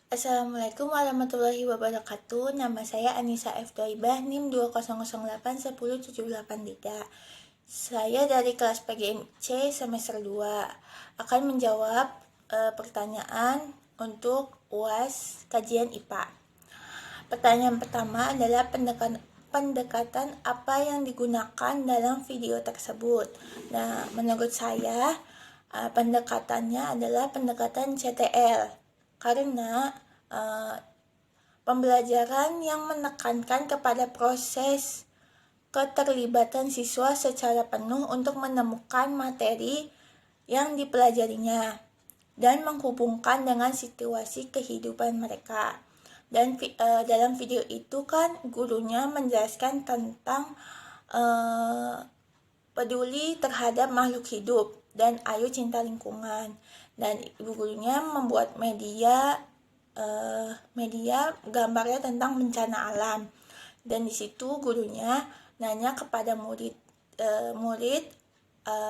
Assalamualaikum warahmatullahi wabarakatuh. Nama saya Anissa F. Doibah, NIM 2008 Saya dari kelas PGMC semester 2 akan menjawab pertanyaan untuk UAS kajian IPA. Pertanyaan pertama adalah pendekatan apa yang digunakan dalam video tersebut. Nah, menurut saya pendekatannya adalah pendekatan CTL karena pembelajaran yang menekankan kepada proses keterlibatan siswa secara penuh untuk menemukan materi yang dipelajarinya dan menghubungkan dengan situasi kehidupan mereka. Dan dalam video itu kan gurunya menjelaskan tentang peduli terhadap makhluk hidup dan ayo cinta lingkungan. Dan ibu gurunya membuat media gambarnya tentang bencana alam. Dan di situ gurunya nanya kepada murid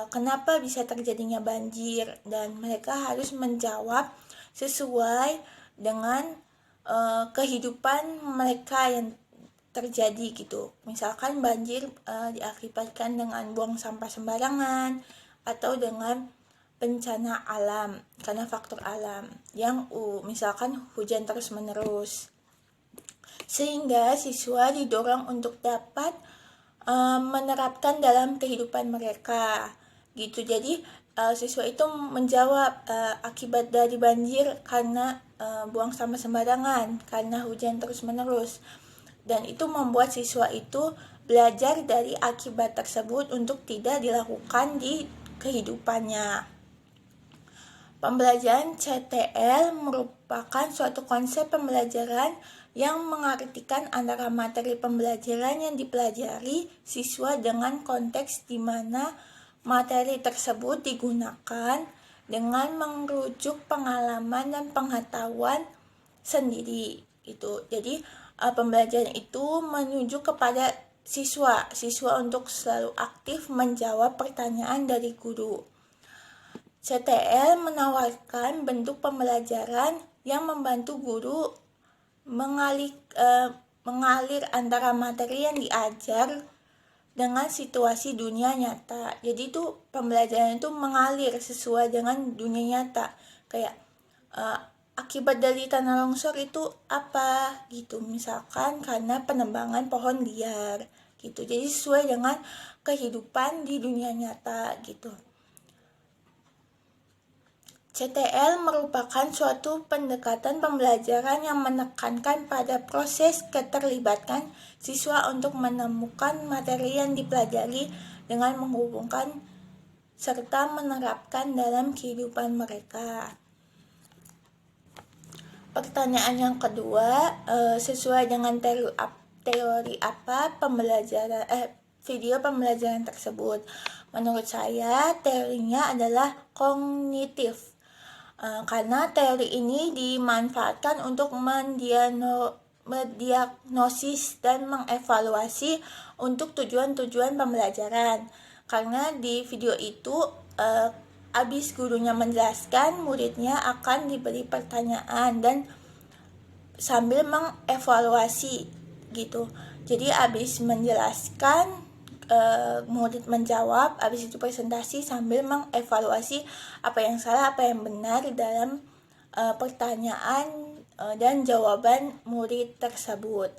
kenapa bisa terjadinya banjir, dan mereka harus menjawab sesuai dengan kehidupan mereka yang terjadi gitu. Misalkan banjir diakibatkan dengan buang sampah sembarangan atau dengan bencana alam karena faktor alam yang misalkan hujan terus menerus, sehingga siswa didorong untuk dapat menerapkan dalam kehidupan mereka gitu. Jadi siswa itu menjawab akibat dari banjir karena buang sampah sembarangan, karena hujan terus menerus, dan itu membuat siswa itu belajar dari akibat tersebut untuk tidak dilakukan di kehidupannya. Pembelajaran CTL merupakan suatu konsep pembelajaran yang mengartikan antara materi pembelajaran yang dipelajari siswa dengan konteks di mana materi tersebut digunakan dengan merujuk pengalaman dan pengetahuan sendiri gitu. Jadi pembelajaran itu menuju kepada siswa untuk selalu aktif menjawab pertanyaan dari guru. CTL menawarkan bentuk pembelajaran yang membantu guru mengalir antara materi yang diajar dengan situasi dunia nyata. Jadi itu pembelajaran itu mengalir sesuai dengan dunia nyata. Kayak akibat dari tanah longsor itu apa gitu. Misalkan karena penebangan pohon liar gitu. Jadi sesuai dengan kehidupan di dunia nyata gitu. CTL merupakan suatu pendekatan pembelajaran yang menekankan pada proses keterlibatan siswa untuk menemukan materi yang dipelajari dengan menghubungkan serta menerapkan dalam kehidupan mereka. Pertanyaan yang kedua, sesuai dengan teori apa video pembelajaran tersebut? Menurut saya, teorinya adalah kognitif. Karena teori ini dimanfaatkan untuk mendiagnosis dan mengevaluasi untuk tujuan-tujuan pembelajaran. Karena di video itu habis gurunya menjelaskan, muridnya akan diberi pertanyaan dan sambil mengevaluasi gitu. Jadi habis menjelaskan, murid menjawab, habis itu presentasi sambil mengevaluasi apa yang salah, apa yang benar dalam pertanyaan dan jawaban murid tersebut.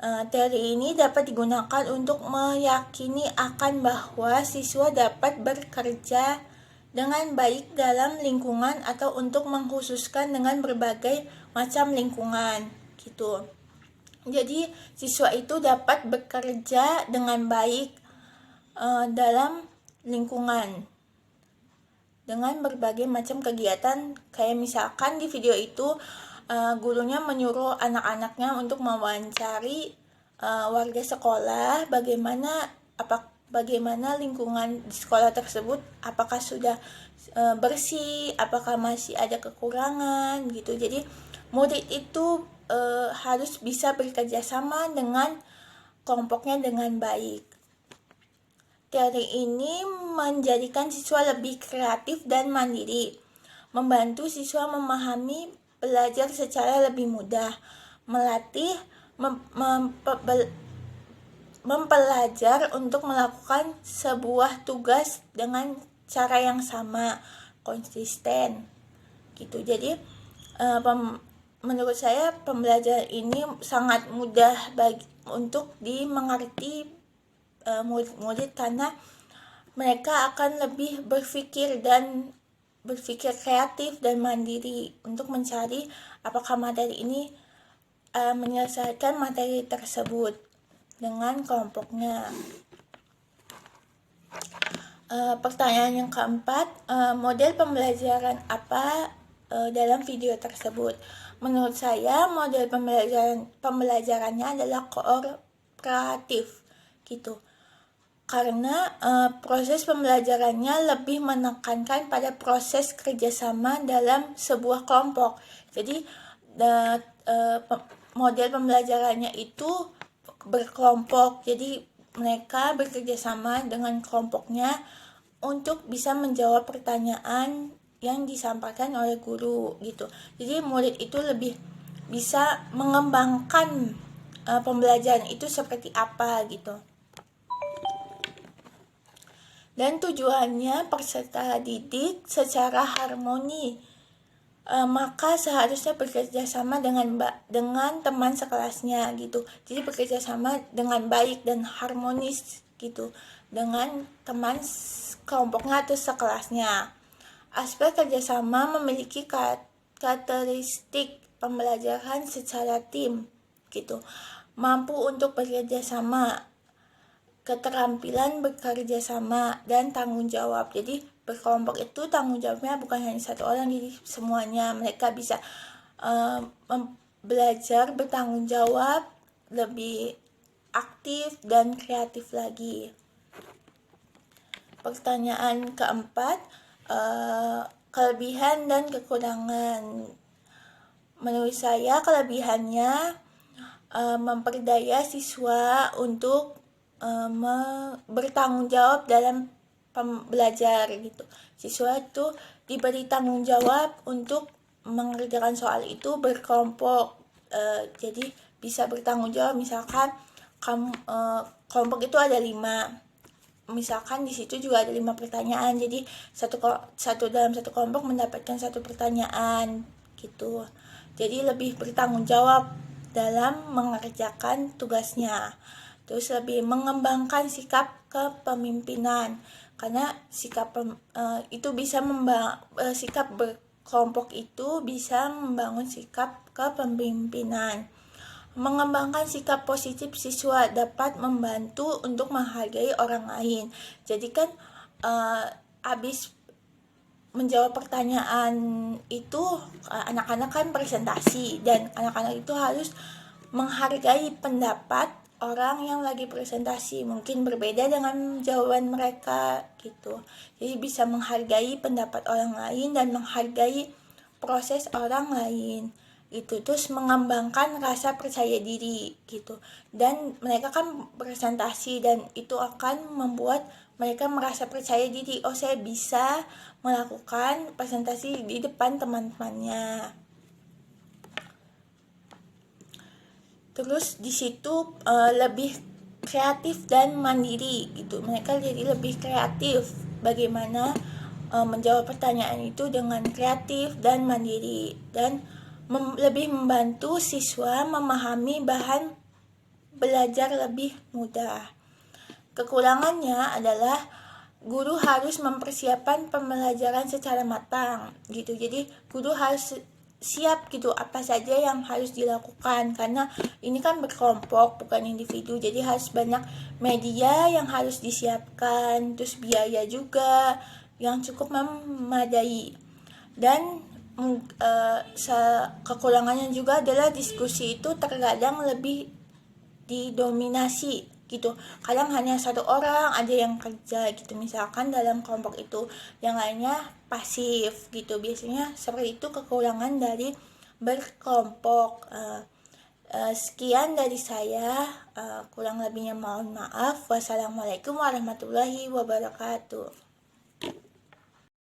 Teori ini dapat digunakan untuk meyakini akan bahwa siswa dapat bekerja dengan baik dalam lingkungan atau untuk mengkhususkan dengan berbagai macam lingkungan gitu. Jadi siswa itu dapat bekerja dengan baik dalam lingkungan dengan berbagai macam kegiatan. Kayak misalkan di video itu gurunya menyuruh anak-anaknya untuk mewawancari warga sekolah bagaimana lingkungan di sekolah tersebut, apakah sudah bersih, apakah masih ada kekurangan gitu. Jadi murid itu harus bisa bekerja sama dengan kelompoknya dengan baik. Teori ini menjadikan siswa lebih kreatif dan mandiri, membantu siswa memahami belajar secara lebih mudah, melatih mempelajar untuk melakukan sebuah tugas dengan cara yang sama, konsisten gitu. Jadi menurut saya pembelajaran ini sangat mudah untuk dimengerti murid-murid, karena mereka akan lebih berpikir kreatif dan mandiri untuk mencari apakah materi ini menyelesaikan materi tersebut dengan kelompoknya. Pertanyaan yang keempat, model pembelajaran apa dalam video tersebut? Menurut saya model pembelajarannya adalah kooperatif gitu. Karena proses pembelajarannya lebih menekankan pada proses kerjasama dalam sebuah kelompok. Jadi model pembelajarannya itu berkelompok. Jadi mereka bekerja sama dengan kelompoknya untuk bisa menjawab pertanyaan yang disampaikan oleh guru gitu. Jadi murid itu lebih bisa mengembangkan pembelajaran itu seperti apa gitu. Dan tujuannya peserta didik secara harmoni, maka seharusnya bekerja sama dengan teman sekelasnya gitu. Jadi bekerja sama dengan baik dan harmonis gitu dengan teman kelompoknya atau sekelasnya. Aspek kerjasama memiliki karakteristik pembelajaran secara tim gitu, mampu untuk bekerja sama, keterampilan bekerja sama, dan tanggung jawab. Jadi berkelompok itu tanggung jawabnya bukan hanya satu orang, jadi semuanya mereka bisa belajar bertanggung jawab, lebih aktif dan kreatif lagi. Pertanyaan keempat, kelebihan dan kekurangan. Menurut saya kelebihannya memperdaya siswa untuk bertanggung jawab dalam belajar gitu. Siswa itu diberi tanggung jawab untuk mengerjakan soal itu berkelompok. Jadi bisa bertanggung jawab, misalkan kelompok itu ada 5. Misalkan di situ juga ada 5 pertanyaan, jadi dalam satu kelompok mendapatkan 1 pertanyaan gitu. Jadi lebih bertanggung jawab dalam mengerjakan tugasnya. Terus lebih mengembangkan sikap kepemimpinan, karena sikap itu bisa sikap berkelompok itu bisa membangun sikap kepemimpinan. Mengembangkan sikap positif siswa dapat membantu untuk menghargai orang lain. Jadi kan habis menjawab pertanyaan itu anak-anak kan presentasi, dan anak-anak itu harus menghargai pendapat orang yang lagi presentasi, mungkin berbeda dengan jawaban mereka gitu. Jadi bisa menghargai pendapat orang lain dan menghargai proses orang lain gitu. Terus mengembangkan rasa percaya diri gitu, dan mereka kan presentasi dan itu akan membuat mereka merasa percaya diri. Oh, saya bisa melakukan presentasi di depan teman-temannya. Terus di situ lebih kreatif dan mandiri gitu. Mereka jadi lebih kreatif bagaimana menjawab pertanyaan itu dengan kreatif dan mandiri, dan lebih membantu siswa memahami bahan belajar lebih mudah. Kekurangannya adalah guru harus mempersiapkan pembelajaran secara matang gitu. Jadi guru harus siap gitu apa saja yang harus dilakukan, karena ini kan berkelompok bukan individu, jadi harus banyak media yang harus disiapkan, terus biaya juga yang cukup memadai. Dan kekurangannya juga adalah diskusi itu terkadang lebih didominasi gitu. Kadang hanya satu orang aja yang kerja gitu, misalkan dalam kelompok itu, yang lainnya pasif gitu. Biasanya seperti itu kekurangan dari berkelompok. Sekian dari saya, kurang lebihnya mohon maaf. Wassalamualaikum warahmatullahi wabarakatuh.